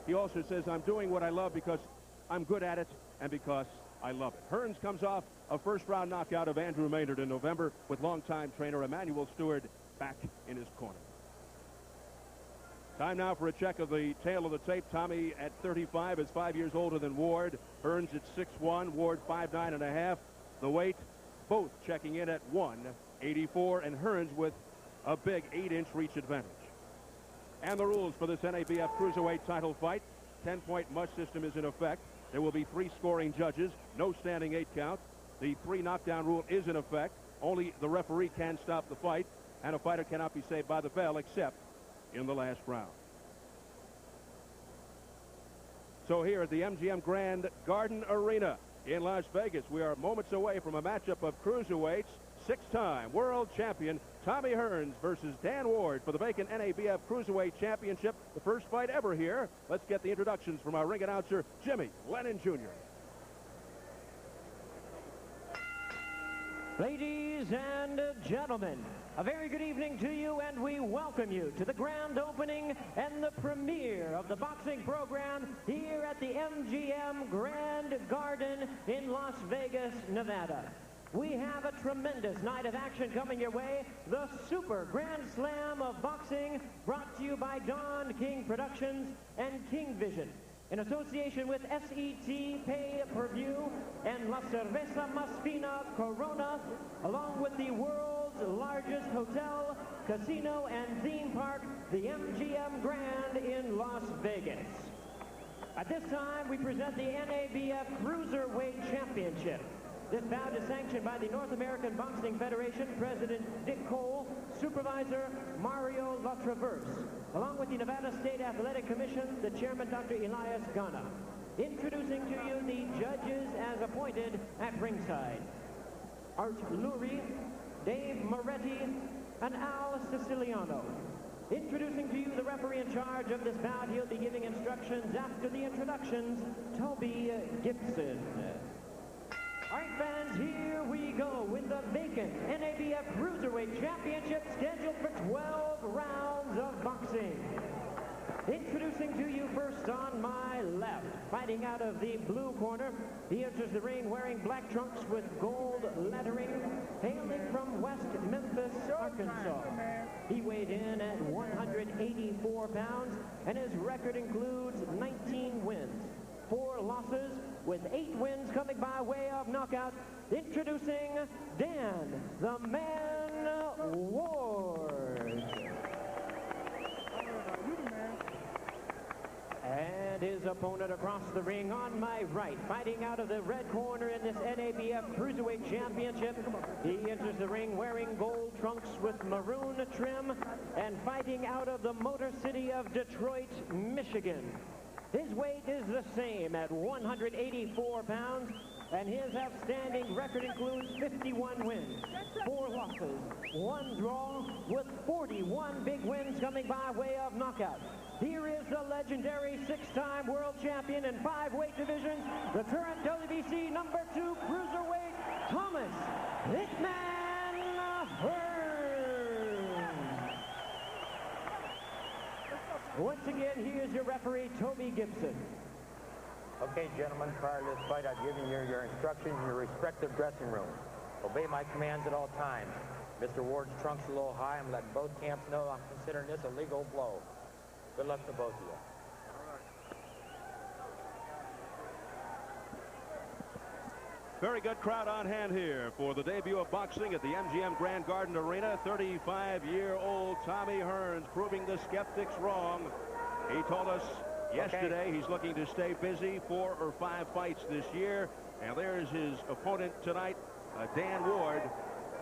He also says, I'm doing what I love because I'm good at it and because I love it. Hearns comes off a first-round knockout of Andrew Maynard in November with longtime trainer Emmanuel Stewart back in his corner. Time now for a check of the tail of the tape. Tommy at 35 is 5 years older than Ward. Hearns at 6'1", Ward 5'9.5". The weight, both checking in at 184, and Hearns with a big 8-inch reach advantage. And the rules for this NABF cruiserweight title fight. 10-point mush system is in effect. There will be 3 scoring judges, no standing 8 count. The 3 knockdown rule is in effect. Only the referee can stop the fight, and a fighter cannot be saved by the bell except in the last round. So here at the MGM Grand Garden Arena in Las Vegas, we are moments away from a matchup of cruiserweights. 6-time world champion Tommy Hearns versus Dan Ward for the vacant NABF Cruiserweight Championship. The first fight ever here. Let's get the introductions from our ring announcer, Jimmy Lennon Jr. Ladies and gentlemen, a very good evening to you, and we welcome you to the grand opening and the premiere of the boxing program here at the MGM Grand Garden in Las Vegas, Nevada. We have a tremendous night of action coming your way. The Super Grand Slam of Boxing, brought to you by Don King Productions and King Vision, in association with SET Pay-Per-View and La Cerveza Más Fina Corona, along with the world's largest hotel, casino, and theme park, the MGM Grand in Las Vegas. At this time, we present the NABF Cruiserweight Championship. This bout is sanctioned by the North American Boxing Federation, President Dick Cole, Supervisor Mario LaTraverse, along with the Nevada State Athletic Commission, the Chairman Dr. Elias Gana. Introducing to you the judges as appointed at ringside: Art Lurie, Dave Moretti, and Al Siciliano. Introducing to you the referee in charge of this bout. He'll be giving instructions after the introductions, Toby Gibson. All right, fans, here we go with the vacant NABF Cruiserweight Championship, scheduled for 12 rounds of boxing. Introducing to you first on my left, fighting out of the blue corner. He enters the ring wearing black trunks with gold lettering, hailing from West Memphis, Arkansas. He weighed in at 184 pounds, and his record includes 19 wins, 4 losses, with 8 wins coming by way of knockout. Introducing Dan, the Man Ward. And his opponent across the ring on my right, fighting out of the red corner in this NABF Cruiserweight Championship. He enters the ring wearing gold trunks with maroon trim and fighting out of the Motor City of Detroit, Michigan. His weight is the same at 184 pounds, and his outstanding record includes 51 wins, 4 losses, 1 draw, with 41 big wins coming by way of knockout. Here is the legendary 6-time world champion in 5 weight divisions, the current WBC #2 cruiserweight, Thomas Hitman Hearns. Once again, here's your referee, Toby Gibson. Okay, gentlemen, prior to this fight, I've given you your instructions in your respective dressing rooms. Obey my commands at all times. Mr. Ward's trunk's a little high. I'm letting both camps know I'm considering this a legal blow. Good luck to both of you. Very good crowd on hand here for the debut of boxing at the MGM Grand Garden Arena. 35-year-old Tommy Hearns proving the skeptics wrong. He told us yesterday he's looking to stay busy, 4 or 5 fights this year. And there's his opponent tonight, Dan Ward,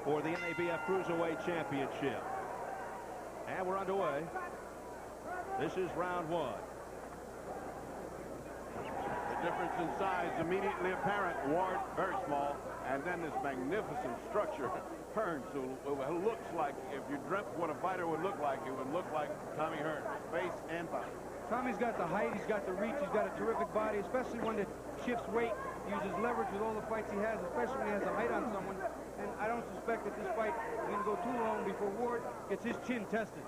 for the NABF Cruiserweight Championship. And we're underway. This is round 1. The difference in size immediately apparent. Ward, very small, and then this magnificent structure. Hearns, who looks like, if you dreamt what a fighter would look like, it would look like Tommy Hearns, face and body. Tommy's got the height, he's got the reach, he's got a terrific body, especially when it shifts weight, uses leverage with all the fights he has, especially when he has a height on someone. And I don't suspect that this fight is going to go too long before Ward gets his chin tested.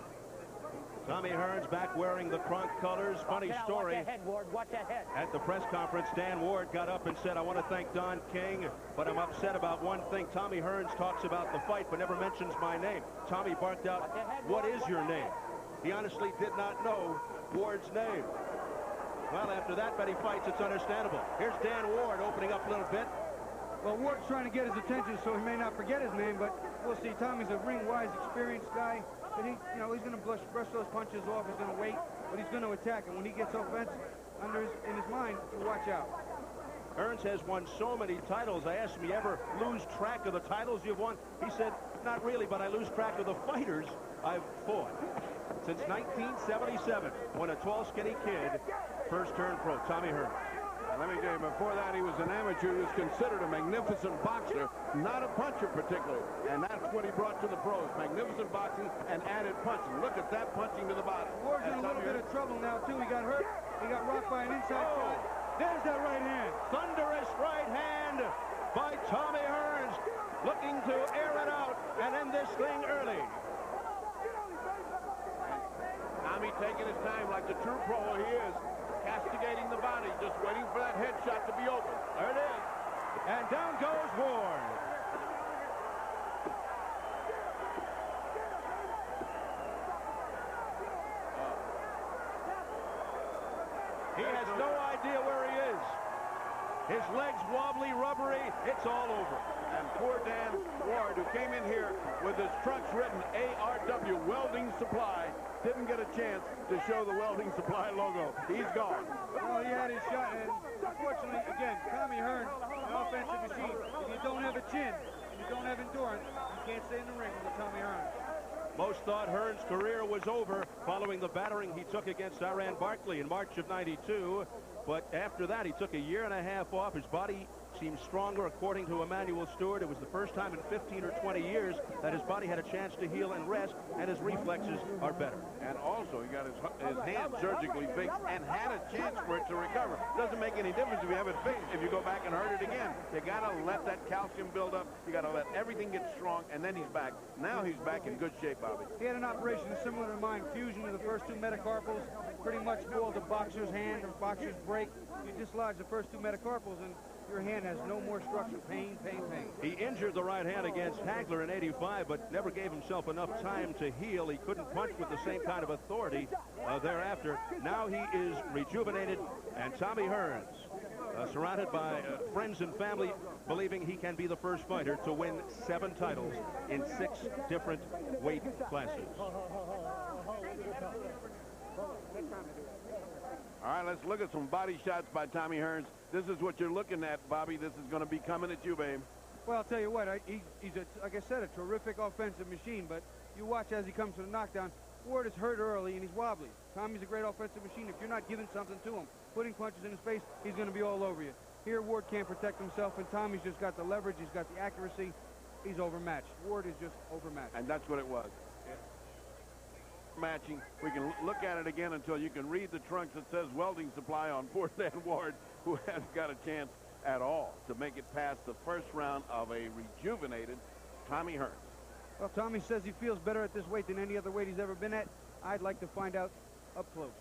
Tommy Hearns back wearing the Kronk colors. Funny story. Watch that head, Ward. Watch that head. At the press conference, Dan Ward got up and said, I want to thank Don King, but I'm upset about one thing. Tommy Hearns talks about the fight, but never mentions my name. Tommy barked out, what is your name? He honestly did not know Ward's name. Well, after that many fights, it's understandable. Here's Dan Ward opening up a little bit. Well, Ward's trying to get his attention so he may not forget his name, but we'll see. Tommy's a ring-wise, experienced guy. But he's going to brush those punches off. He's going to wait, but he's going to attack. And when he gets offense in his mind, you watch out. Hearns has won so many titles. I asked him, you ever lose track of the titles you've won? He said, not really, but I lose track of the fighters I've fought. Since 1977, when a tall, skinny kid first turned pro, Tommy Hearns. Let me tell you, before that, he was an amateur. He was considered a magnificent boxer, not a puncher particularly. And that's what he brought to the pros. Magnificent boxing and added punching. Look at that punching to the body. Ward's in a little bit of trouble now, too. He got hurt. He got rocked by an inside shot. There's that right hand. Thunderous right hand by Tommy Hearns, looking to air it out and end this thing early. Tommy taking his time like the true pro he is. Castigating the body, just waiting for that headshot to be open. There it is. And down goes Ward. He has no idea where he is. His legs wobbly, rubbery. It's all over. And poor Dan Ward, who came in here with his trucks written ARW, Welding Supply, didn't get a chance to show the Welding Supply logo. He's gone. Well, he had his shot, and unfortunately, again, Tommy Hearns, an offensive machine. If you don't have a chin and you don't have endurance, you can't stay in the ring with Tommy Hearns. Most thought Hearns' career was over following the battering he took against Iran Barkley in March of '92. But after that, he took a year and a half off. His body seems stronger, according to Emanuel Stewart. It was the first time in 15 or 20 years that his body had a chance to heal and rest, and his reflexes are better. And also, he got his hand surgically fixed and had a chance for it to recover. Doesn't make any difference if you have it fixed. If you go back and hurt it again, you got to let that calcium build up. You got to let everything get strong, and then he's back. Now he's back in good shape, Bobby. He had an operation similar to mine, fusion of the first two metacarpals, pretty much called the boxer's hand or boxer's break. You dislodge the first two metacarpals, and your hand has no more structure. Pain, pain, pain. He injured the right hand against Hagler in '85, but never gave himself enough time to heal. He couldn't punch with the same kind of authority thereafter. Now he is rejuvenated, and Tommy Hearns, surrounded by friends and family, believing he can be the first fighter to win 7 titles in 6 different weight classes. All right, let's look at some body shots by Tommy Hearns. This is what you're looking at, Bobby. This is going to be coming at you, babe. Well, I'll tell you what, he's, like I said, a terrific offensive machine, but you watch as he comes to the knockdown. Ward is hurt early, and he's wobbly. Tommy's a great offensive machine. If you're not giving something to him, putting punches in his face, he's going to be all over you. Here, Ward can't protect himself, and Tommy's just got the leverage. He's got the accuracy. He's overmatched. Ward is just overmatched. And that's what it was. Matching. We can look at it again until you can read the trunks that says Welding Supply on poor Dan Ward, who hasn't got a chance at all to make it past the first round of a rejuvenated Tommy Hearns. Well, Tommy says he feels better at this weight than any other weight he's ever been at. I'd like to find out up close.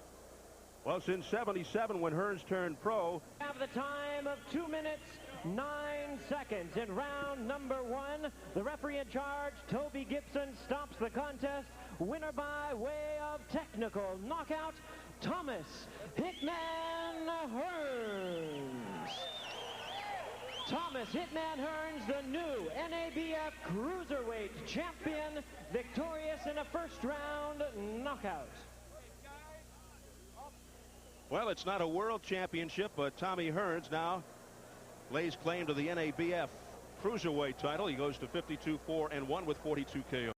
Well, since '77, when Hearns turned pro, Have the time of 2 minutes, 9 seconds in round number 1. The referee in charge, Toby Gibson, stops the contest. Winner by way of technical knockout, Thomas Hitman Hearns. Thomas Hitman Hearns, the new NABF cruiserweight champion, victorious in a first-round knockout. well, it's not a world championship, but Tommy Hearns now lays claim to the NABF cruiserweight title. He goes to 52-4-1 with 42 KO.